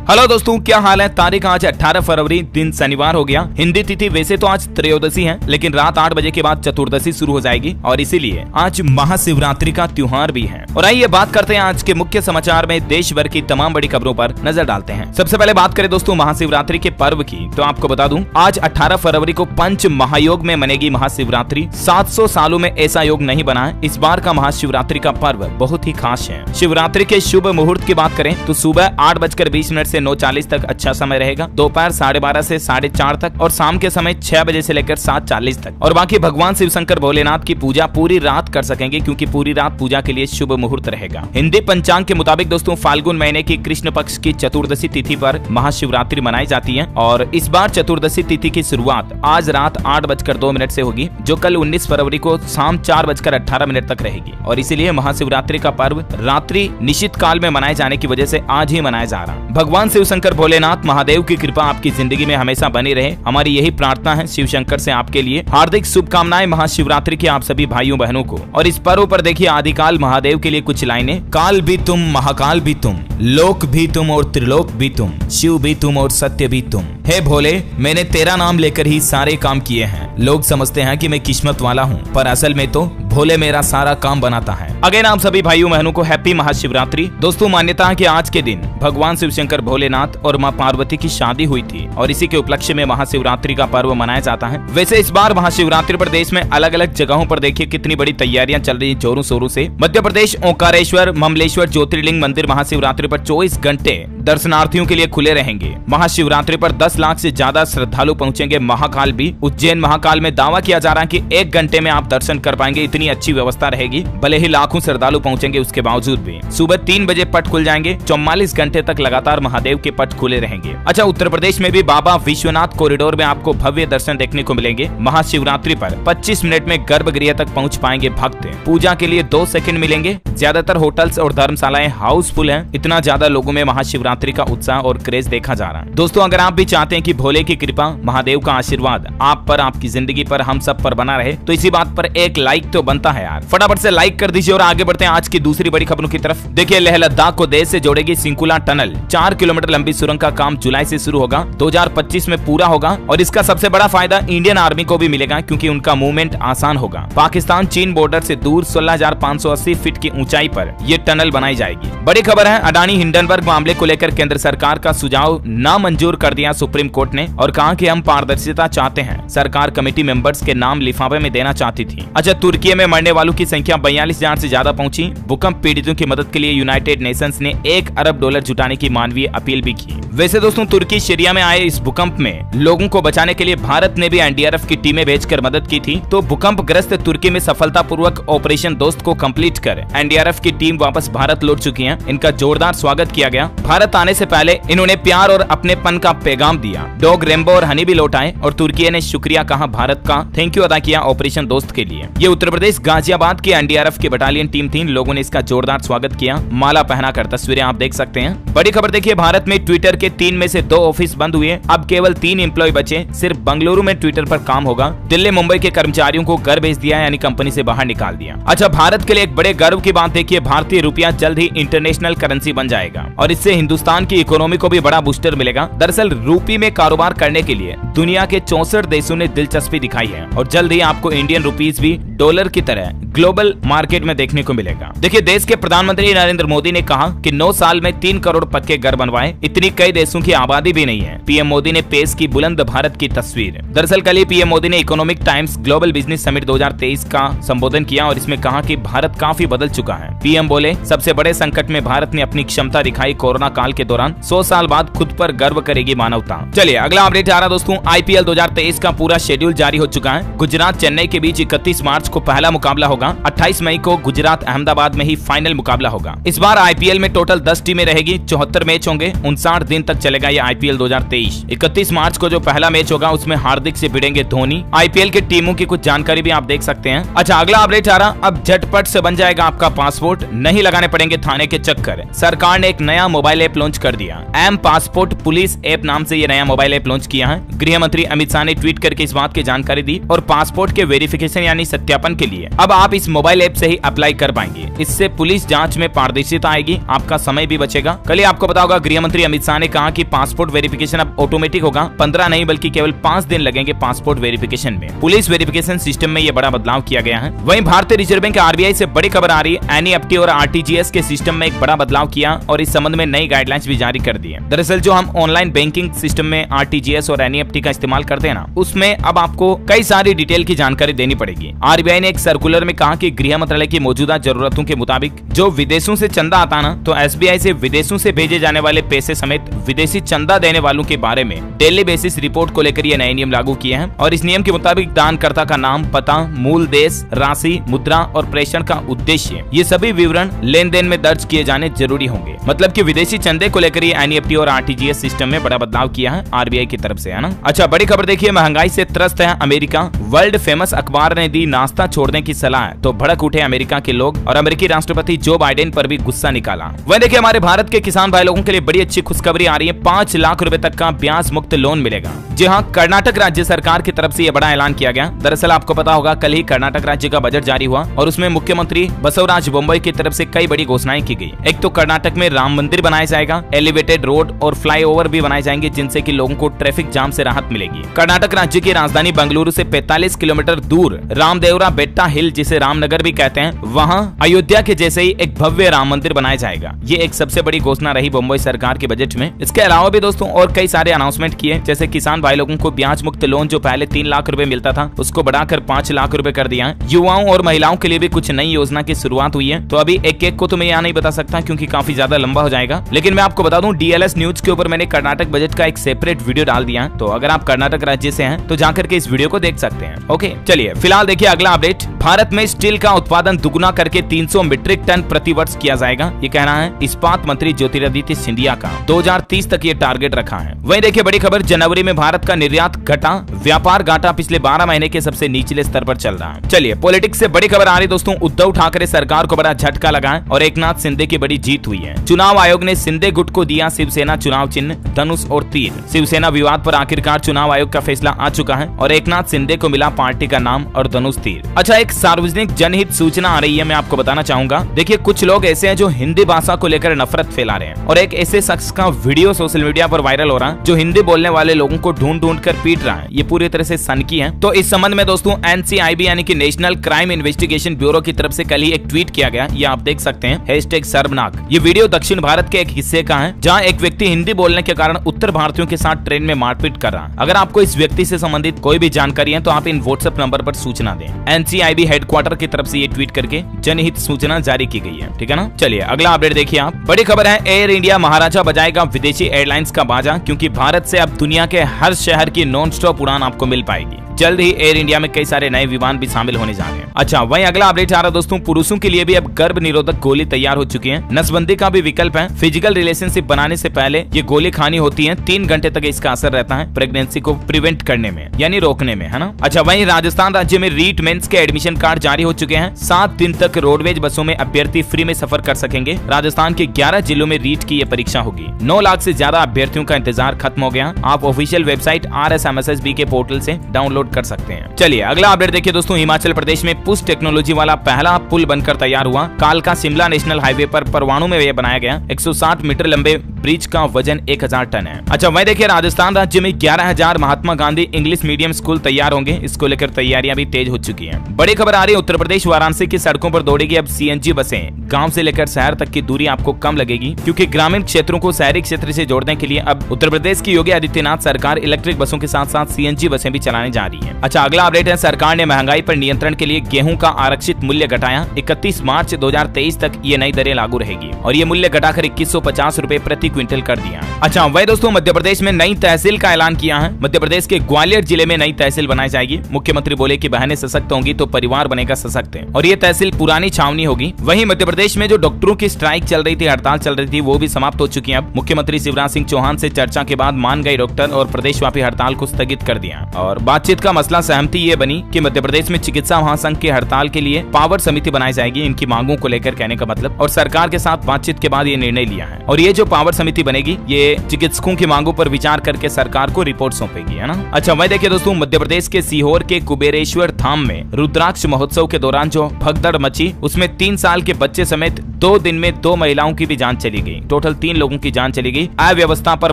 Hello दोस्तों, क्या हाल है। तारीख आज 18 फरवरी, दिन शनिवार हो गया। हिंदी तिथि वैसे तो आज त्रयोदशी है, लेकिन रात 8 बजे के बाद चतुर्दशी शुरू हो जाएगी और इसीलिए आज महाशिवरात्रि का त्योहार भी है। और आइए बात करते हैं आज के मुख्य समाचार में देश भर की तमाम बड़ी खबरों पर नजर डालते हैं। सबसे पहले बात करें दोस्तों महाशिवरात्रि के पर्व की, तो आपको बता दूं आज 18 फरवरी को पंच महायोग में मनेगी महाशिवरात्रि। 700 सालों में ऐसा योग नहीं बना है। इस बार का महाशिवरात्रि का पर्व बहुत ही खास है। शिवरात्रि के शुभ मुहूर्त की बात करें तो सुबह 8:20 से 9:40 तक अच्छा समय रहेगा, दोपहर 12:30 से 4:30 तक और शाम के समय 6 बजे से लेकर 7:40 तक। और बाकी भगवान शिव शंकर भोलेनाथ की पूजा पूरी रात कर सकेंगे, क्योंकि पूरी रात पूजा के लिए शुभ मुहूर्त रहेगा। हिंदी पंचांग के मुताबिक दोस्तों फाल्गुन महीने की कृष्ण पक्ष की चतुर्दशी तिथि पर महाशिवरात्रि मनाई जाती है और इस बार चतुर्दशी तिथि की शुरुआत आज रात 8:02 से होगी, जो कल 19 फरवरी को शाम 4:18 तक रहेगी। और इसीलिए महाशिवरात्रि का पर्व रात्रि निश्चित काल में मनाए जाने की वजह से आज ही मनाया जा रहा है। भगवान शिव शंकर भोलेनाथ महादेव की कृपा आपकी जिंदगी में हमेशा बनी रहे, हमारी यही प्रार्थना है। शिव शंकर से आपके लिए हार्दिक शुभकामनाएं महाशिवरात्रि की आप सभी भाइयों बहनों को। और इस पर्व पर देखिए आदिकाल महादेव के लिए कुछ लाइनें। काल भी तुम, महाकाल भी तुम, लोक भी तुम और त्रिलोक भी तुम, शिव भी तुम और सत्य भी तुम। हे भोले, मैंने तेरा नाम लेकर ही सारे काम किए हैं। लोग समझते हैं कि मैं किस्मत वाला हूँ, पर असल में तो भोले मेरा सारा काम बनाता है। अगेन आप सभी भाइयों बहनों को हैप्पी महाशिवरात्रि। दोस्तों मान्यता है कि आज के दिन भगवान शिव शंकर भोलेनाथ और मां पार्वती की शादी हुई थी और इसी के उपलक्ष्य में महाशिवरात्रि का पर्व मनाया जाता है। वैसे इस बार महाशिवरात्रि पर देश में अलग अलग जगहों पर देखिए कितनी बड़ी तैयारियां चल रही है जोरों शोरों से। मध्य प्रदेश ओंकारेश्वर ममलेश्वर ज्योतिर्लिंग मंदिर महाशिवरात्रि पर 24 घंटे दर्शनार्थियों के लिए खुले रहेंगे। महाशिवरात्रि पर 10 लाख से ज्यादा श्रद्धालु पहुंचेंगे। महाकाल भी, उज्जैन महाकाल में दावा किया जा रहा है कि 1 घंटे में आप दर्शन कर पाएंगे, इतनी अच्छी व्यवस्था रहेगी। भले ही लाखों श्रद्धालु पहुंचेंगे उसके बावजूद भी सुबह 3 बजे पट खुल जाएंगे। 44 घंटे तक लगातार महादेव के पट खुले रहेंगे। अच्छा, उत्तर प्रदेश में भी बाबा विश्वनाथ कॉरिडोर में आपको भव्य दर्शन देखने को मिलेंगे। महाशिवरात्रि पर 25 मिनट में गर्भगृह तक पहुंच पाएंगे भक्त। पूजा के लिए 2 सेकंड मिलेंगे। ज्यादातर होटल्स और धर्मशालाएं हाउसफुल हैं। इतना ज्यादा लोगों में महाशिवरात्रि का उत्साह और क्रेज देखा जा रहा है। दोस्तों अगर आप भी चाहते हैं कि भोले की कृपा, महादेव का आशीर्वाद आप पर, आपकी जिंदगी पर, हम सब पर बना रहे, तो इसी बात पर एक लाइक तो बनता है यार। फटाफट से लाइक कर दीजिए और आगे बढ़ते हैं आज की दूसरी बड़ी खबरों की तरफ। देखिए लेह लद्दाख को देश से जोड़ेगी सिंकुला टनल। 4 किलोमीटर लंबी सुरंग का काम जुलाई से शुरू होगा, 2025 में पूरा होगा। और इसका सबसे बड़ा फायदा इंडियन आर्मी को भी मिलेगा, क्योंकि उनका मूवमेंट आसान होगा। पाकिस्तान चीन बॉर्डर से दूर 16,580 फीट की ऊंचाई पर यह टनल बनाई जाएगी। बड़ी खबर है, अडानी हिंडनबर्ग मामले को लेकर केंद्र सरकार का सुझाव नामंजूर कर दिया सुप्रीम कोर्ट ने और कहा कि हम पारदर्शिता चाहते हैं। सरकार कमेटी मेंबर्स के नाम लिफाफे में देना चाहती थी। अच्छा, तुर्की में मरने वालों की संख्या 42,000 से ज्यादा पहुंची। भूकंप पीड़ितों की मदद के लिए यूनाइटेड नेशंस ने $1 अरब जुटाने की मानवीय अपील भी की। वैसे दोस्तों तुर्की सीरिया में आए इस भूकंप में लोगों को बचाने के लिए भारत ने भी एनडीआरएफ की टीमें भेजकर मदद की थी। तो भूकंप ग्रस्त तुर्की में सफलतापूर्वक ऑपरेशन दोस्त को कंप्लीट कर एनडीआरएफ की टीम वापस भारत लौट चुकी है। इनका जोरदार स्वागत किया गया। भारत आने से पहले इन्होंने प्यार और अपनेपन का पैगाम दिया। डॉग रेम्बो और हनी भी लौट आए और तुर्की ने शुक्रिया कहा, भारत का थैंक यू अदा किया ऑपरेशन दोस्त के लिए। ये उत्तर प्रदेश गाजियाबाद की एनडीआरएफ की बटालियन टीम थी। लोगों ने इसका जोरदार स्वागत किया, माला पहनाकर। तस्वीरें आप देख सकते हैं। बड़ी खबर देखिए, भारत में ट्विटर के 3 में से 2 ऑफिस बंद हुए। अब केवल 3 एम्प्लॉय बचे। सिर्फ बंगलुरु में ट्विटर पर काम होगा। दिल्ली मुंबई के कर्मचारियों को घर भेज दिया, यानी कंपनी से बाहर निकाल दिया। अच्छा, भारत के लिए एक बड़े गर्व की बात देखिए, भारतीय रुपया जल्द ही इंटरनेशनल करेंसी बन जाएगा और इससे हिंदुस्तान की इकोनॉमी को भी बड़ा बूस्टर मिलेगा। दरअसल रूपी में कारोबार करने के लिए दुनिया के 64 देशों ने दिलचस्पी दिखाई है और जल्द ही आपको इंडियन रुपीस भी डॉलर की तरह ग्लोबल मार्केट में देखने को मिलेगा। देखिए देश के प्रधानमंत्री नरेंद्र मोदी ने कहा कि 9 साल में 3 करोड़ पक्के घर बनवाए। इतनी कई देशों की आबादी भी नहीं है। पीएम मोदी ने पेश की बुलंद भारत की तस्वीर। दरअसल कल ही पीएम मोदी ने economic times global business summit 2023 का संबोधन किया और इसमें कहा कि भारत काफी बदल चुका है। पीएम बोले, सबसे बड़े संकट में भारत ने अपनी क्षमता दिखाई। कोरोना काल के दौरान 100 साल बाद खुद पर गर्व करेगी मानवता। चलिए अगला अपडेट आ रहा दोस्तों, आईपीएल 2023 का पूरा शेड्यूल जारी हो चुका है। गुजरात चेन्नई के बीच 31 मार्च को पहला मुकाबला होगा। 28 मई को गुजरात अहमदाबाद में ही फाइनल मुकाबला होगा। इस बार आईपीएल में टोटल 10 टीमें रहेगी। 74 मैच होंगे। 59 दिन तक चलेगा ये आईपीएल 2023। 31 मार्च को जो पहला मैच होगा उसमें हार्दिक से भिड़ेंगे धोनी। आईपीएल के टीमों की कुछ जानकारी भी आप देख सकते हैं। अच्छा, अगला अपडेट आ रहा, अब झटपट से बन जाएगा आपका पासपोर्ट, नहीं लगाने पड़ेंगे थाने के चक्कर। सरकार ने एक नया मोबाइल ऐप लॉन्च कर दिया। एम पासपोर्ट पुलिस ऐप नाम से ये नया मोबाइल ऐप लॉन्च किया है। गृह मंत्री अमित शाह ने ट्वीट करके इस बात की जानकारी दी और पासपोर्ट के वेरिफिकेशन यानी सत्यापन सत्यापन के लिए अब आप इस मोबाइल ऐप से ही अप्लाई कर पाएंगे। इससे पुलिस जांच में पारदर्शिता आएगी, आपका समय भी बचेगा। कल ही आपको पता होगा गृह मंत्री अमित शाह ने कहा कि पासपोर्ट वेरिफिकेशन अब ऑटोमेटिक होगा। 15 नहीं बल्कि केवल 5 दिन लगेंगे पासपोर्ट वेरिफिकेशन में। पुलिस वेरिफिकेशन सिस्टम में ये बड़ा बदलाव किया गया है। वहीं भारतीय रिजर्व बैंक आरबीआई से बड़ी खबर आ रही है, एनईएफटी और आरटीजीएस के सिस्टम में एक बड़ा बदलाव किया और इस संबंध में नई गाइडलाइंस भी जारी कर दी है। दरअसल जो हम ऑनलाइन बैंकिंग सिस्टम में आरटीजीएस और एनईएफटी का इस्तेमाल करते हैं ना, उसमें अब आपको कई सारी डिटेल की जानकारी देनी पड़ेगी। आरबीआई ने एक सर्कुलर में कहा कि गृह मंत्रालय की मौजूदा जरूरतों के मुताबिक जो विदेशों से चंदा आता ना, तो एसबीआई से विदेशों से भेजे जाने वाले पैसे समेत विदेशी चंदा देने वालों के बारे में डेली बेसिस रिपोर्ट को लेकर ये नए नियम लागू किए हैं। और इस नियम के मुताबिक दानकर्ता का नाम, पता, मूल देश, राशि, मुद्रा और प्रेषण का उद्देश्य, ये सभी विवरण लेन देन में दर्ज किए जाने जरूरी होंगे। मतलब कि विदेशी चंदे को लेकर ये एनईएफटी और आरटीजीएस सिस्टम में बड़ा बदलाव किया है आरबीआई की तरफ से, है ना। अच्छा, बड़ी खबर देखिए, महंगाई से त्रस्त है अमेरिका। वर्ल्ड फेमस अखबार ने दी नाश्ता छोड़ने की सलाह, तो भड़क उठे अमेरिका के लोग और अमेरिकी राष्ट्रपति जो बाइडेन पर भी गुस्सा निकाला। वह देखिए, हमारे भारत के किसान भाई लोगों के लिए बड़ी अच्छी खुशखबरी आ रही है। 5 लाख रुपए तक का ब्याज मुक्त लोन मिलेगा। जी हाँ, कर्नाटक राज्य सरकार की तरफ से यह बड़ा ऐलान किया गया। दरअसल आपको पता होगा कल ही कर्नाटक राज्य का बजट जारी हुआ और उसमें मुख्यमंत्री बसवराज बोम्मई की तरफ से कई बड़ी घोषणाएं की गई। एक तो कर्नाटक में राम मंदिर बनाया जाएगा, एलिवेटेड रोड और फ्लाईओवर भी बनाए जाएंगे, जिनसे कि लोगों को ट्रैफिक जाम से राहत मिलेगी। कर्नाटक राज्य की राजधानी बेंगलुरु से 45 किलोमीटर दूर रामदेवरा बेट्टा हिल, जिसे रामनगर भी कहते हैं, वहां अयोध्या के जैसे ही एक भव्य राम मंदिर बनाया जाएगा। ये एक सबसे बड़ी घोषणा रही मुंबई सरकार के बजट में। इसके अलावा भी दोस्तों और कई सारे अनाउंसमेंट किए, जैसे किसान भाई लोगों को ब्याज मुक्त लोन जो पहले 3 लाख रुपए मिलता था उसको बढ़ाकर 5 लाख रुपए कर दिया है। युवाओं और महिलाओं के लिए भी कुछ नई योजना की शुरुआत हुई है। तो अभी एक एक को तो मैं यहाँ नहीं बता सकता क्योंकि काफी ज्यादा लंबा हो जाएगा, लेकिन मैं आपको बता दूं डीएलएस न्यूज के ऊपर मैंने कर्नाटक बजट का एक सेपरेट वीडियो डाल दिया। तो अगर आप कर्नाटक राज्य से हैं तो जाकर के इस वीडियो को देख सकते हैं। ओके, चलिए फिलहाल देखिए अगला अपडेट। भारत में स्टील का उत्पादन दुगुना करके 300 मीट्रिक टन प्रति वर्ष किया जाएगा, ये कहना है इस्पात मंत्री ज्योतिरादित्य सिंधिया का। 2030 तक ये टारगेट रखा है। वहीं देखिए बड़ी खबर, जनवरी में भारत का निर्यात घटा, व्यापार घाटा पिछले 12 महीने के सबसे निचले स्तर पर चल रहा है। चलिए पॉलिटिक्स से बड़ी खबर आ रही दोस्तों, उद्धव ठाकरे सरकार को बड़ा झटका लगा है और एकनाथ शिंदे की बड़ी जीत हुई है। चुनाव आयोग ने शिंदे गुट को दिया शिवसेना चुनाव चिन्ह धनुष और तीर। शिवसेना विवाद पर आखिरकार चुनाव आयोग का फैसला आ चुका है और एकनाथ शिंदे को मिला पार्टी का नाम और धनुष तीर। अच्छा, एक सार्वजनिक जनहित सूचना आ रही है, मैं आपको बताना चाहूंगा। देखिए कुछ लोग ऐसे हैं जो हिंदी भाषा को लेकर नफरत फैला रहे हैं और एक ऐसे शख्स का वीडियो सोशल मीडिया पर वायरल हो रहा है जो हिंदी बोलने वाले लोगों को ढूंढ ढूंढ कर पीट रहा है। ये पूरी तरह से सनकी है। तो इस संबंध में दोस्तों एनसीआईबी यानी कि नेशनल क्राइम इन्वेस्टिगेशन ब्यूरो की तरफ से कल ही एक ट्वीट किया गया, ये आप देख सकते हैं, #शर्मनाक। ये वीडियो दक्षिण भारत के एक हिस्से का है जहाँ एक व्यक्ति हिंदी बोलने के कारण उत्तर भारतीयों के साथ ट्रेन में मारपीट कर रहा है। अगर आपको इस व्यक्ति से संबंधित कोई भी जानकारी है तो आप इन व्हाट्सएप नंबर पर सूचना दें। एनसीआईबी हेडक्वार्टर की तरफ से ये ट्वीट करके जनहित सूचना जारी की गई है, ठीक है ना। चलिए अगला अपडेट देखिए आप। बड़ी खबर है, एयर इंडिया महाराजा बजाएगा विदेशी एयरलाइंस का बाजा, क्योंकि भारत से अब दुनिया के हर शहर की नॉन स्टॉप उड़ान आपको मिल पाएगी। जल्द ही एयर इंडिया में कई सारे नए विमान भी शामिल होने जा रहे हैं। अच्छा, वहीं अगला अपडेट आ रहा दोस्तों, पुरुषों के लिए भी अब गर्भ निरोधक गोली तैयार हो चुकी है। नसबंदी का भी विकल्प है। फिजिकल रिलेशनशिप बनाने से पहले ये गोली खानी होती है। 3 घंटे तक इसका असर रहता है प्रेगनेंसी को प्रिवेंट करने में, यानी रोकने में, है ना। अच्छा, वहीं राजस्थान राज्य में रीट मेंस के एडमिशन कार्ड जारी हो चुके हैं। 7 दिन तक रोडवेज बसों में अभ्यर्थी फ्री में सफर कर सकेंगे। राजस्थान के 11 जिलों में रीट की ये परीक्षा होगी। 9 लाख से ज्यादा अभ्यर्थियों का इंतजार खत्म हो गया। आप ऑफिशियल वेबसाइट RSMSSB के पोर्टल से डाउनलोड कर सकते हैं। चलिए अगला अपडेट देखिए दोस्तों, हिमाचल प्रदेश में पुश टेक्नोलॉजी वाला पहला पुल बनकर तैयार हुआ। कालका शिमला नेशनल हाईवे पर परवाणु में यह बनाया गया। 160 मीटर लंबे ब्रिज का वजन 1000 टन है। अच्छा, वहीं देखिए राजस्थान राज्य में 11,000 Mahatma Gandhi English medium school तैयार होंगे। इसको लेकर तैयारियां भी तेज हो चुकी हैं। बड़ी खबर आ रही है, उत्तर प्रदेश वाराणसी की सड़कों पर दौड़ेगी अब CNG बसें। गांव से लेकर शहर तक की दूरी आपको कम लगेगी, क्योंकि ग्रामीण क्षेत्रों को शहरी क्षेत्र से जोड़ने के लिए अब उत्तर प्रदेश की योगी आदित्यनाथ सरकार इलेक्ट्रिक बसों के साथ साथ CNG बसें भी चलाने जा रही है। अच्छा, अगला अपडेट है, सरकार ने महंगाई पर नियंत्रण के लिए गेहूं का आरक्षित मूल्य घटाया। 31 मार्च 2023 तक ये नई दरें लागू रहेगी और ये मूल्य घटाकर 2150 रुपए प्रति क्विंटल कर दिया। अच्छा, वही दोस्तों मध्य प्रदेश में नई तहसील का ऐलान किया है। मध्य प्रदेश के ग्वालियर जिले में नई तहसील बनाई जाएगी। मुख्यमंत्री बोले कि बहनें सशक्त होंगी तो परिवार बनेगा सशक्त, और ये तहसील पुरानी छावनी होगी। वहीं मध्य प्रदेश में जो डॉक्टरों की स्ट्राइक चल रही थी, हड़ताल चल रही थी, वो भी समाप्त हो चुकी है। अब मुख्यमंत्री शिवराज सिंह चौहान से चर्चा के बाद मान गए डॉक्टर और प्रदेशव्यापी हड़ताल को स्थगित कर दिया और बातचीत का मसला सहमति ये बनी कि मध्य प्रदेश में चिकित्सा महासंघ की हड़ताल के लिए पावर समिति बनाई जाएगी, इनकी मांगों को लेकर कहने का मतलब, और सरकार के साथ बातचीत के बाद ये निर्णय लिया है। और ये जो पावर समिति बनेगी ये चिकित्सकों की मांगों पर विचार करके सरकार को रिपोर्ट सौंपेगी, है ना। अच्छा वही देखिए दोस्तों, मध्य प्रदेश के सीहोर के कुबेरेश्वर धाम में रुद्राक्ष महोत्सव के दौरान जो भगदड़ मची, उसमें 3 साल के बच्चे समेत 2 दिन में 2 महिलाओं की भी जान चली गई। टोटल 3 लोगों की जान चली गई। अव्यवस्था पर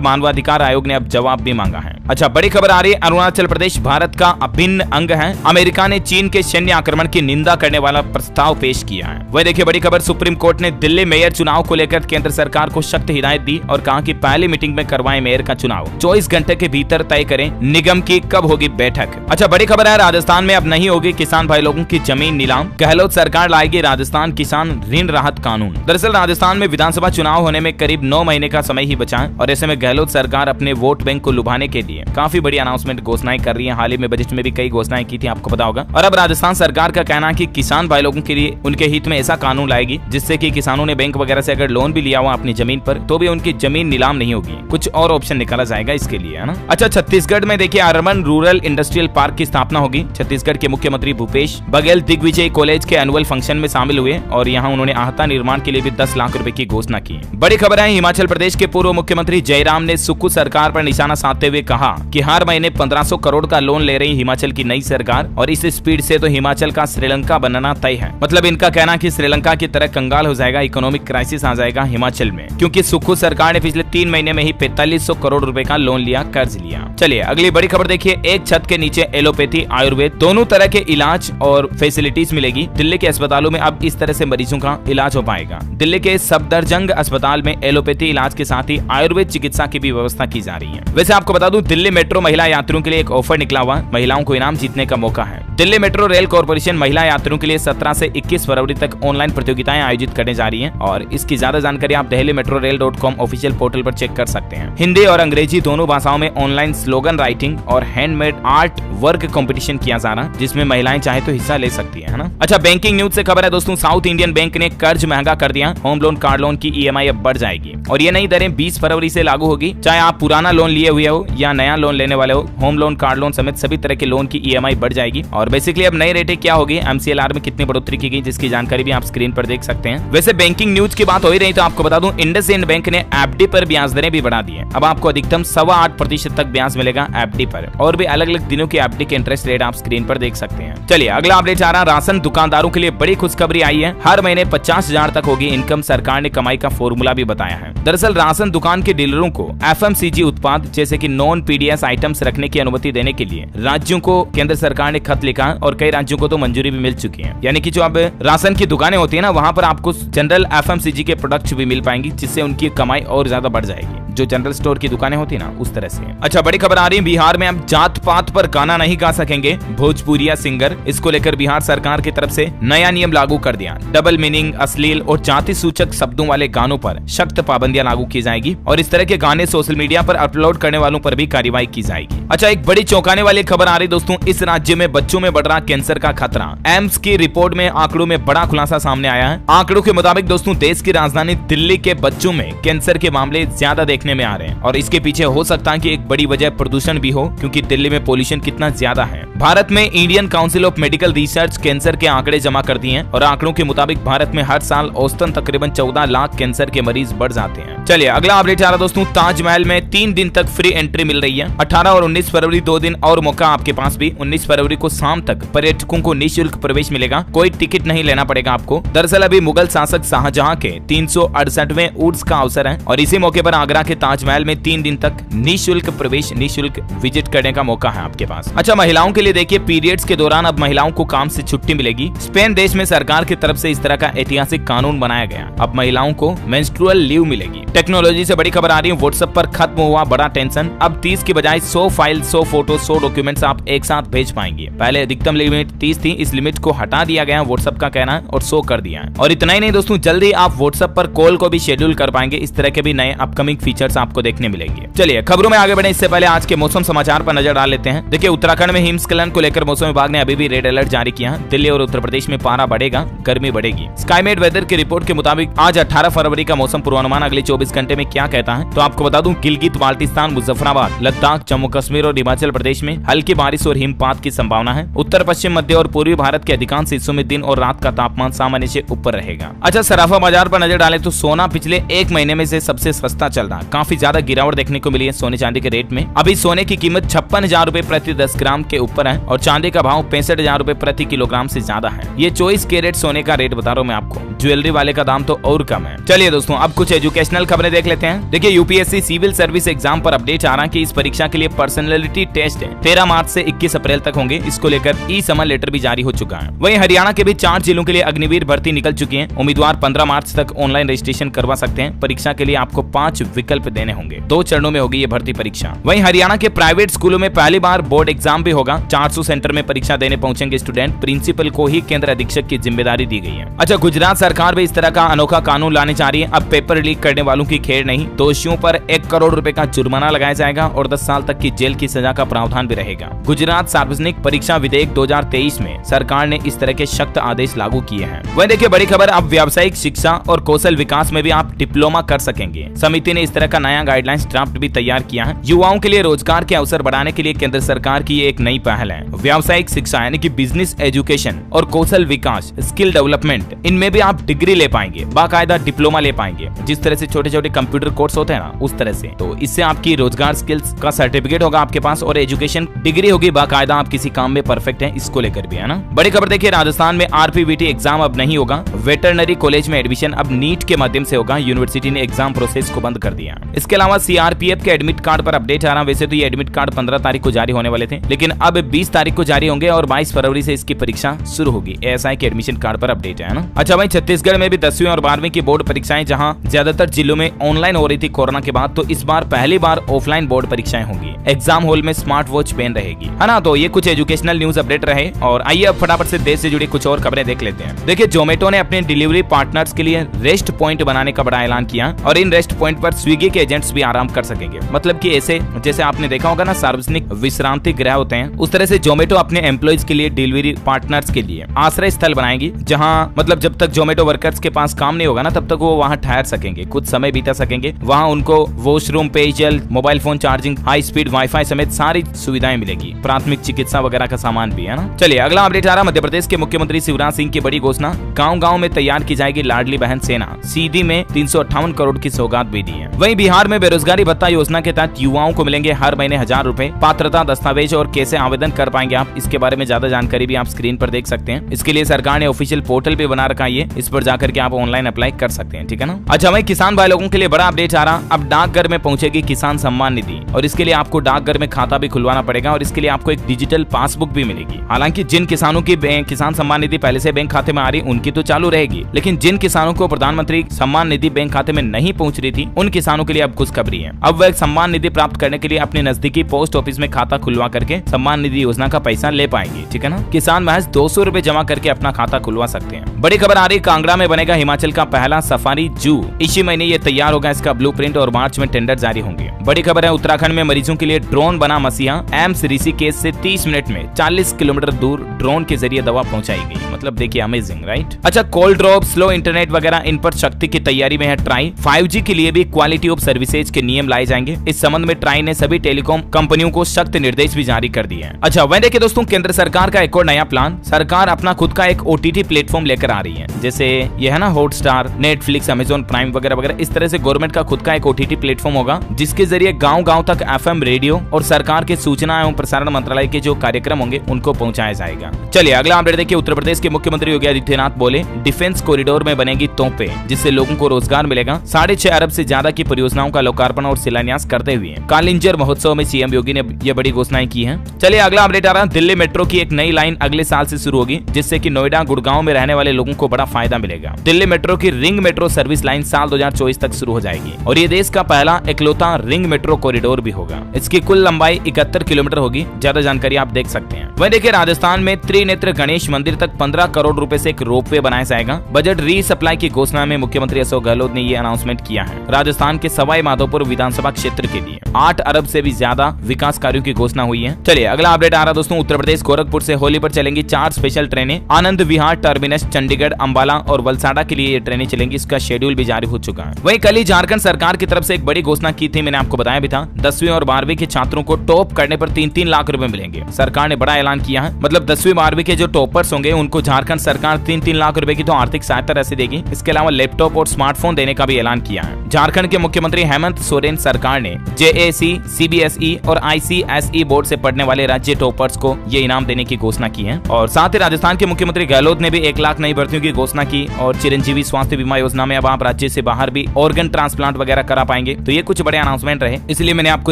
मानवाधिकार आयोग ने अब जवाब भी मांगा है। अच्छा बड़ी खबर आ रही है, अरुणाचल प्रदेश भारत का अभिन्न अंग है। अमेरिका ने चीन के सैन्य आक्रमण की निंदा करने वाला प्रस्ताव पेश किया है। वह देखिए बड़ी खबर, सुप्रीम कोर्ट ने दिल्ली मेयर चुनाव को लेकर केंद्र सरकार को सख्त हिदायत दी और कहा कि पहली मीटिंग में करवाएं मेयर का चुनाव, 24 घंटे के भीतर तय करें निगम की कब होगी बैठक। अच्छा बड़ी खबर है, राजस्थान में अब नहीं होगी किसान भाई लोगों की जमीन नीलाम, गहलोत सरकार लाएगी राजस्थान किसान ऋण राहत कानून। दरअसल राजस्थान में विधानसभा चुनाव होने में करीब 9 महीने का समय ही बचा है और ऐसे में गहलोत सरकार अपने वोट बैंक को लुभाने के लिए काफी बड़ी अनाउंसमेंट घोषणाएं कर रही है। हाल ही में बजट में भी कई घोषणाएं की थी, आपको पता होगा। और अब राजस्थान सरकार का कहना है कि किसान भाई लोगों के लिए उनके हित में ऐसा कानून लाएगी जिससे कि किसानों ने बैंक वगैरह से अगर लोन भी लिया हुआ अपनी जमीन पर तो भी उनकी जमीन नीलाम नहीं होगी। कुछ और ऑप्शन निकाला जाएगा इसके लिए, है ना। अच्छा छत्तीसगढ़ में देखिए अर्बन रूरल इंडस्ट्रियल पार्क की स्थापना होगी। छत्तीसगढ़ के मुख्यमंत्री भूपेश बघेल दिग्विजय कॉलेज के एनुअल फंक्शन में शामिल हुए और यहाँ उन्होंने आहता निर्माण के लिए भी 10 लाख रुपए की घोषणा की। बड़ी खबर है, हिमाचल प्रदेश के पूर्व मुख्यमंत्री जयराम ने सुक्खू सरकार पर निशाना साधते हुए कहा कि हर महीने 1500 करोड़ का लोन ले रही हिमाचल की नई सरकार और इस स्पीड से तो हिमाचल का श्रीलंका बनना तय है। मतलब इनका कहना कि श्रीलंका की तरह कंगाल हो जाएगा, इकोनॉमिक क्राइसिस आ जाएगा हिमाचल में, क्योंकि सुक्खू सरकार ने पिछले 3 महीने में ही 4500 करोड़ रुपए का लोन लिया, कर्ज लिया। चलिए अगली बड़ी खबर देखिए, एक छत के नीचे एलोपैथी आयुर्वेद दोनों तरह के इलाज और फैसिलिटीज मिलेगी। दिल्ली के अस्पतालों में अब इस तरह से मरीजों का इलाज हो पाएगा। दिल्ली के सफदरजंग अस्पताल में एलोपैथी इलाज के साथ ही आयुर्वेद चिकित्सा की भी व्यवस्था की जा रही है। वैसे आपको बता दूं, दिल्ली मेट्रो महिला यात्रियों के लिए एक ऑफर निकला हुआ, महिलाओं को इनाम जीतने का मौका है। दिल्ली मेट्रो रेल कॉर्पोरेशन महिला यात्रियों के लिए 17 से 21 फरवरी तक ऑनलाइन प्रतियोगिताएं आयोजित करने जा रही है और इसकी ज्यादा जानकारी आप delhimetrorail.com ऑफिशियल पोर्टल पर चेक कर सकते हैं। हिंदी और अंग्रेजी दोनों भाषाओं में ऑनलाइन स्लोगन राइटिंग और हैंडमेड आर्ट वर्क कंपटीशन किया जा रहा है, जिसमें महिलाएं चाहे तो हिस्सा ले सकती है ना। अच्छा बैंकिंग न्यूज से खबर है दोस्तों, साउथ इंडियन बैंक ने कर्ज महंगा कर दिया। होम लोन कार लोन की EMI अब बढ़ जाएगी और ये नई दरें 20 फरवरी से लागू होगी। चाहे आप पुराना लोन लिए हुए हो या नया लोन लेने वाले हो, होम लोन कार लोन समेत सभी तरह के लोन की EMI बढ़ जाएगी। और बेसिकली अब नई रेटें क्या होगी, MCLR में कितनी बढ़ोतरी की गई, जिसकी जानकारी भी आप स्क्रीन पर देख सकते हैं। वैसे बैंकिंग न्यूज की बात हो ही रही तो आपको बता दूं, इंडसइंड बैंक ने FD पर ब्याज दरें भी बढ़ा दी है। अब आपको अधिकतम 8.25% तक ब्याज मिलेगा FD पर और भी अलग अलग दिनों की FD के इंटरेस्ट रेट आप स्क्रीन पर देख सकते हैं। चलिए अगला अपडेट आ रहा, राशन दुकानदारों के लिए बड़ी खुशखबरी आई है। हर महीने 50,000 तक होगी इनकम, सरकार ने कमाई का फॉर्मूला भी बताया है। दरअसल राशन दुकान के डीलरों को FMCG उत्पाद जैसे कि नॉन PDS आइटम्स रखने की अनुमति देने के लिए राज्यों को केंद्र सरकार ने खत लिखा और कई राज्यों को तो मंजूरी भी मिल चुकी है। यानी कि जो अब राशन की दुकानें होती है ना, वहाँ पर आपको जनरल FMCG के प्रोडक्ट्स भी मिल पाएंगी, जिससे उनकी कमाई और ज्यादा बढ़ जाएगी, जो जनरल स्टोर की दुकानें होती है ना उस तरह से। अच्छा बड़ी खबर आ रही है, बिहार में अब जात पात पर गाना नहीं गा सकेंगे भोजपुरिया सिंगर। इसको लेकर बिहार सरकार की तरफ से नया नियम लागू कर दिया। डबल मीनिंग, अश्लील और जाति सूचक शब्दों वाले गानों पर सख्त पाबंदियां लागू की जाएगी और इस तरह के गाने सोशल मीडिया पर अपलोड करने वालों पर भी कार्रवाई की जाएगी। अच्छा एक बड़ी चौंकाने वाली खबर आ रही दोस्तों, इस राज्य में बच्चों में बढ़ रहा कैंसर का खतरा। एम्स की रिपोर्ट में आंकड़ों में बड़ा खुलासा सामने आया है। आंकड़ों के मुताबिक दोस्तों, देश की राजधानी दिल्ली के बच्चों में कैंसर के मामले ज्यादा देखने में आ रहे हैं और इसके पीछे हो सकता है कि एक बड़ी वजह प्रदूषण भी हो, क्योंकि दिल्ली में पोल्यूशन कितना ज्यादा है। भारत में Indian council of medical research cancer के आंकड़े जमा कर दिए हैं और आंकड़ों के मुताबिक भारत में हर साल औसतन तकरीबन 14 लाख कैंसर के मरीज बढ़ जाते हैं। चलिए अगला अपडेट आ रहा दोस्तों, ताजमहल में 3 दिन तक फ्री एंट्री मिल रही है। 18 और 19 फरवरी 2 दिन और मौका आपके पास भी। 19 फरवरी को शाम तक पर्यटकों को निःशुल्क प्रवेश मिलेगा, कोई टिकट नहीं लेना पड़ेगा आपको। दरअसल अभी मुगल शासक शाहजहां के 368वें उर्स का अवसर है और इसी मौके पर आगरा के ताजमहल में 3 दिन तक निःशुल्क प्रवेश, निःशुल्क विजिट करने का मौका है आपके पास। अच्छा महिलाओं के लिए देखिए, पीरियड्स के दौरान अब महिलाओं को काम से छुट्टी मिलेगी। स्पेन देश में सरकार की तरफ से इस तरह का ऐतिहासिक कानून बनाया गया। अब महिलाओं को मेंस्ट्रुअल लीव मिलेगी। टेक्नोलॉजी से बड़ी खबर आ रही है, व्हाट्सएप पर खत्म हुआ बड़ा टेंशन। अब 30 की बजाय 100 फाइल, 100 फोटो, 100 डॉक्यूमेंट्स आप एक साथ भेज पाएंगे। पहले अधिकतम लिमिट 30 थी, इस लिमिट को हटा दिया गया व्हाट्सएप का कहना है और 100 कर दिया है। और इतना ही नहीं दोस्तों, जल्दी आप व्हाट्सएप पर कॉल को भी शेड्यूल कर पाएंगे। इस तरह के भी नए अपकमिंग फीचर फीचर्स आपको देखने मिलेंगे। चलिए खबरों में आगे बढ़े इससे पहले आज के मौसम समाचार पर नजर डाल लेते हैं। देखिए उत्तराखंड में हिमस्खलन को लेकर मौसम विभाग ने अभी भी रेड अलर्ट जारी किया है। दिल्ली और उत्तर प्रदेश में पारा बढ़ेगा, गर्मी बढ़ेगी। स्काईमेट वेदर की रिपोर्ट के मुताबिक आज 18 फरवरी का मौसम पूर्वानुमान अगले 24 घंटे में क्या कहता है, तो आपको बता दूं गिलगित बाल्टिस्तान, मुजफ्फराबाद, लद्दाख, जम्मू कश्मीर और हिमाचल प्रदेश में हल्की बारिश और हिमपात की संभावना है। उत्तर पश्चिम, मध्य और पूर्वी भारत के अधिकांश हिस्सों में दिन और रात का तापमान सामान्य से ऊपर रहेगा। अच्छा सराफा बाजार पर नजर डालें तो सोना पिछले एक महीने में से सबसे सस्ता चल रहा, काफी ज्यादा गिरावट देखने को मिली है सोने चांदी के रेट में। अभी सोने की कीमत 56,000 रूपए प्रति 10 ग्राम के ऊपर है और चांदी का भाव 65,000 रूपए प्रति किलोग्राम से ज्यादा है। ये 24 कैरेट सोने का रेट बता रहा हूँ मैं आपको, ज्वेलरी वाले का दाम तो और कम है। चलिए दोस्तों अब कुछ एजुकेशनल खबरें देख लेते हैं। देखिए यूपीएससी सिविल सर्विस एग्जाम पर अपडेट आ रहा है कि इस परीक्षा के लिए पर्सनैलिटी टेस्ट 13 मार्च से 21 अप्रैल तक होंगे। इसको लेकर ई समन लेटर भी जारी हो चुका है। वहीं हरियाणा के भी 4 जिलों के लिए अग्निवीर भर्ती निकल चुकी है। उम्मीदवार 15 मार्च तक ऑनलाइन रजिस्ट्रेशन करवा सकते हैं। परीक्षा के लिए आपको 5 विकल्प देने होंगे। 2 चरणों में होगी ये भर्ती परीक्षा। वहीं हरियाणा के प्राइवेट स्कूलों में पहली बार बोर्ड एग्जाम भी होगा। 400 सेंटर में परीक्षा देने पहुंचेंगे स्टूडेंट। प्रिंसिपल को ही केंद्र अधीक्षक की जिम्मेदारी दी गई है। अच्छा गुजरात सरकार भी इस तरह का अनोखा कानून लाने जा रही है। अब पेपर लीक करने वालों की खेर नहीं, दोषियों पर 1 करोड़ रुपए का जुर्माना लगाया जाएगा और 10 साल तक की जेल की सजा का प्रावधान भी रहेगा। गुजरात सार्वजनिक परीक्षा विधेयक 2023 में सरकार ने इस तरह के सख्त आदेश लागू किए हैं। वहीं देखिए बड़ी खबर, अब व्यावसायिक शिक्षा और कौशल विकास में भी आप डिप्लोमा कर सकेंगे। समिति ने इस तरह का नया गाइडलाइंस ड्राफ्ट भी तैयार किया है। युवाओं के लिए रोजगार के अवसर बढ़ाने के लिए केंद्र सरकार की एक नई पहल है। व्यावसायिक शिक्षा यानी कि बिजनेस एजुकेशन और कौशल विकास, स्किल डेवलपमेंट, इनमें भी आप डिग्री ले पाएंगे, बाकायदा डिप्लोमा ले पाएंगे। जिस तरह से छोटे छोटे कंप्यूटर कोर्स होते हैं ना, उस तरह से। तो इससे आपकी रोजगार स्किल्स का सर्टिफिकेट होगा आपके पास और एजुकेशन डिग्री होगी, बाकायदा आप किसी काम में परफेक्ट हैं, इसको लेकर भी है ना। बड़ी खबर देखिए, राजस्थान में आरपीवीटी एग्जाम अब नहीं होगा। वेटरनरी कॉलेज में एडमिशन अब नीट के माध्यम से होगा। यूनिवर्सिटी ने एग्जाम प्रोसेस को बंद कर दिया। इसके अलावा सीआरपीएफ के एडमिट कार्ड पर अपडेट आ रहा। वैसे तो ये एडमिट कार्ड 15 तारीख को जारी होने वाले थे, लेकिन अब 20 तारीख को जारी होंगे और 22 फरवरी से इसकी परीक्षा शुरू होगी। एएसआई के एडमिशन कार्ड पर अपडेट है ना। अच्छा भाई, छत्तीसगढ़ में भी 10वीं और 12वीं की बोर्ड परीक्षाएं जहां ज्यादातर जिलों में ऑनलाइन हो रही थी कोरोना के बाद, तो इस बार पहली बार ऑफलाइन बोर्ड परीक्षाएं होंगी। एग्जाम हॉल में स्मार्ट वॉच पेन रहेगी, है ना। तो ये कुछ एजुकेशनल न्यूज अपडेट रहे और आइए अब फटाफट से देश से जुड़ी कुछ और खबरें देख लेते हैं। देखिए जोमेटो ने अपने डिलीवरी पार्टनर्स के लिए रेस्ट पॉइंट बनाने का बड़ा ऐलान किया और इन रेस्ट पॉइंट पर स्विगी के एजेंट्स भी आराम कर सकेंगे। मतलब कि ऐसे जैसे आपने देखा होगा ना, सार्वजनिक विश्रांति गृह होते हैं, उस तरह से जोमेटो अपने एम्प्लॉइज के लिए डिलीवरी पार्टनर्स के लिए आश्रय स्थल बनाएगी, जहां मतलब जब तक जोमेटो वर्कर्स के पास काम नहीं होगा ना, तब तक वो वहां ठहर सकेंगे, कुछ समय बिता सकेंगे। वहां उनको वॉशरूम, पेयजल, mobile phone charging, high speed wifi समेत सारी सुविधाएं मिलेगी। प्राथमिक चिकित्सा वगैरह का सामान भी है ना। चलिए अगला अपडेट आ रहा। मध्य प्रदेश के मुख्यमंत्री शिवराज सिंह की बड़ी घोषणा, गाँव-गाँव में तैयार की जाएगी लाडली बहन सेना। सीधी में 358 करोड़ की सौगात भी दी है। वहीं बिहार में बेरोजगारी भत्ता योजना के तहत युवाओं को मिलेंगे हर महीने 1000 रुपए। पात्रता दस्तावेज और कैसे आवेदन कर पाएंगे आप, इसके बारे में ज्यादा जानकारी भी आप स्क्रीन पर देख सकते हैं। इसके लिए सरकार ने ऑफिशियल पोर्टल भी बना रखा है, इस पर जाकर के आप ऑनलाइन अप्लाई कर सकते हैं, ठीक है ना। अच्छा भाई, किसान भाई लोगों के लिए बड़ा अपडेट आ रहा। अब डाकघर में पहुंचेगी किसान सम्मान निधि और इसके लिए आपको डाकघर में खाता भी खुलवाना पड़ेगा और इसके लिए आपको एक डिजिटल पासबुक भी मिलेगी। हालांकि जिन किसानों की किसान सम्मान निधि पहले से बैंक खाते में आ रही, उनकी तो चालू रहेगी, लेकिन जिन किसानों को प्रधानमंत्री सम्मान निधि बैंक खाते में नहीं पहुंच रही थी, उन किसानों के लिए अब खुशखबरी है। अब वह सम्मान निधि प्राप्त करने के लिए अपने नजदीकी पोस्ट ऑफिस में खाता खुलवा करके सम्मान निधि योजना का पैसा ले पाएंगे, ठीक है ना। किसान महज 200 रुपए जमा करके अपना खाता खुलवा सकते हैं। बड़ी खबर आ रही, कांगड़ा में बनेगा हिमाचल का पहला सफारी जू। इसी महीने ये तैयार होगा इसका ब्लूप्रिंट और मार्च में टेंडर जारी होंगे। बड़ी खबर है, उत्तराखंड में मरीजों के लिए ड्रोन बना मसीहा। एम्स ऋषिकेश से 30 मिनट में 40 किलोमीटर दूर ड्रोन के जरिए दवा पहुंचाई गई। मतलब देखिए अमेजिंग, राइट। अच्छा, कोल्ड ड्रॉप, स्लो इंटरनेट वगैरह इन पर शक्ति की तैयारी में है ट्राई। 5G के लिए भी क्वालिटी ऑफ सर्विसेज के नियम लाए जाएंगे। इस संबंध में ट्राई ने सभी टेलीकॉम कंपनियों को सख्त निर्देश भी जारी कर दिए हैं। अच्छा वह देखिए दोस्तों, केंद्र सरकार का एक और नया प्लान। सरकार अपना खुद का एक OTT प्लेटफॉर्म लेकर आ रही है, जैसे ये है ना हॉटस्टार, नेटफ्लिक्स, अमेजॉन प्राइम वगैरह वगैरह। इस तरह से गवर्नमेंट का खुद का एक OTT प्लेटफॉर्म होगा, जिसके जरिए गांव-गांव तक FM रेडियो और सरकार के सूचना एवं प्रसारण मंत्रालय के जो कार्यक्रम होंगे उनको पहुंचाया जाएगा। चलिए अगला अपडेट देखिए। उत्तर प्रदेश के मुख्यमंत्री योगी आदित्यनाथ बोले, डिफेंस कॉरिडोर में बनेगी तोपें, जिससे लोगों को रोजगार मिलेगा। 6.5 अरब से ज्यादा की परियोजनाओं का लोकार्पण और शिलान्यास करते हुए कालिंजर महोत्सव में सीएम योगी ने यह बड़ी घोषणाएं की हैं। चलिए अगला अपडेट आ रहा है। दिल्ली मेट्रो की एक नई लाइन अगले साल से शुरू होगी, जिससे कि नोएडा, गुड़गांव में रहने वाले लोगों को बड़ा फायदा मिलेगा। दिल्ली मेट्रो की रिंग मेट्रो सर्विस लाइन साल 2024 तक शुरू हो जाएगी और ये देश का पहला इकलौता रिंग मेट्रो कॉरिडोर भी होगा। इसकी कुल लंबाई 71 किलोमीटर होगी। ज्यादा जानकारी आप देख सकते हैं। वहीं देखिए राजस्थान में त्रिनेत्र गणेश मंदिर तक 15 करोड़ रुपए से एक रोपवे बनाया जाएगा। बजट रीसप्लाई की घोषणा में मुख्यमंत्री अशोक गहलोत ने ये अनाउंसमेंट किया है। राजस्थान के सवाई माधोपुर विधानसभा क्षेत्र के लिए 8 अरब से भी ज्यादा विकास कार्यों की घोषणा हुई है। चलिए अगला अपडेट आ रहा दोस्तों, उत्तर प्रदेश गोरखपुर से होली पर चलेंगी 4 स्पेशल ट्रेनें। आनंद विहार टर्मिनस चंडीगढ़, अंबाला और वलसाड़ा के लिए ये ट्रेनें चलेंगी। इसका शेड्यूल भी जारी हो चुका है। वहीं कल ही झारखंड सरकार की तरफ से एक बड़ी घोषणा की थी, मैंने आपको बताया भी था। 10वीं और 12वीं के छात्रों को टॉप करने पर 3-3 लाख रुपए मिलेंगे। सरकार ने बड़ा ऐलान किया है। मतलब 10वीं 12वीं के जो टॉपर्स होंगे उनको झारखंड सरकार 3-3 लाख रुपए की तो आर्थिक सहायता राशि देगी। इसके अलावा लैपटॉप और स्मार्टफोन देने का भी ऐलान किया है। झारखंड के मुख्यमंत्री हेमंत सोरेन सरकार ने JAC, CBSE और ICSE बोर्ड से पढ़ने वाले राज्य टॉपर्स को ये इनाम देने की घोषणा की है। और साथ ही राजस्थान के मुख्यमंत्री गहलोत ने भी 1 लाख नई भर्तियों की घोषणा की। और चिरंजीवी स्वास्थ्य बीमा योजना में अब आप राज्य से बाहर भी ऑर्गन ट्रांसप्लांट वगैरह करा पाएंगे। तो ये कुछ बड़े अनाउंसमेंट रहे, इसलिए मैंने आपको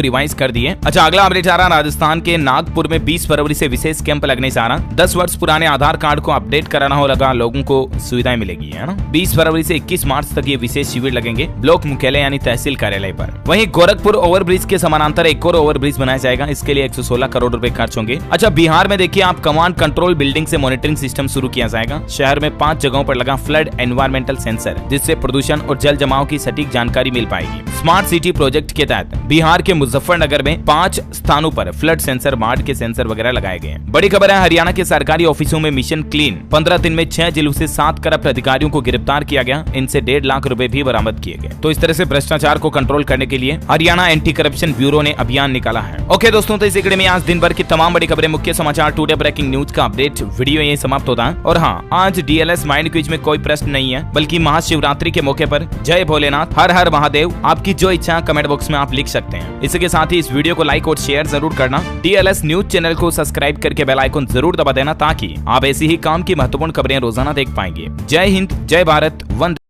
रिवाइज कर दिए। अच्छा अगला अपडेट आ रहा, राजस्थान के नागपुर में 20 फरवरी से विशेष कैंप लगने जा रहा। 10 वर्ष पुराने आधार कार्ड को अपडेट कराना हो लगा लोगों को सुविधाएं मिलेगी, है ना। 20 फरवरी से 21 मार्च तक ये विशेष शिविर लगेंगे ब्लॉक मुख्यालय यानी तहसील कार्यालय पर। वहीं गोरखपुर ओवरब्रिज के समानांतर एक और ओवरब्रिज बनाया जाएगा। इसके लिए 116 करोड़ रुपए खर्च होंगे। अच्छा बिहार में देखिए आप कमांड कंट्रोल बिल्डिंग से मॉनिटरिंग सिस्टम शुरू किया जाएगा। शहर में 5 जगहों पर लगा फ्लड एनवायरमेंटल सेंसर, जिससे प्रदूषण और जल जमाव की सटीक जानकारी मिल पाएगी। स्मार्ट सिटी प्रोजेक्ट के तहत बिहार के मुजफ्फरनगर में 5 स्थानों पर फ्लड सेंसर, बाढ़ के सेंसर वगैरह लगाए गए हैं। बड़ी खबर है, हरियाणा के सरकारी ऑफिसों में मिशन क्लीन 15 दिन में 6 जिलों से 7 करप्ट अधिकारियों को गिरफ्तार किया गया। इनसे 1.5 लाख रुपए भी बरामद किए गए। तो इस तरह से भ्रष्टाचार को कंट्रोल करने के लिए हरियाणा एंटी करप्शन ब्यूरो ने अभियान निकाला है। ओके दोस्तों, तो इस कड़ी में आज दिन भर की तमाम बड़ी खबरें, मुख्य समाचार, टुडे ब्रेकिंग न्यूज का अपडेट वीडियो यही समाप्त होता है। और हाँ, आज DLS माइंड क्विज में कोई प्रश्न नहीं है, बल्कि महाशिवरात्रि के मौके पर जय भोलेनाथ, हर हर महादेव, आपकी जो इच्छा कमेंट बॉक्स में आप लिख सकते हैं। इसके साथ ही इस वीडियो को लाइक और शेयर जरूर करना। DLS न्यूज चैनल को सब्सक्राइब करके बेल आइकन जरूर दबा देना, ताकि आप ऐसी ही काम की महत्वपूर्ण खबरें रोजाना देख पाएंगे। जय हिंद, जय भारत, वंदे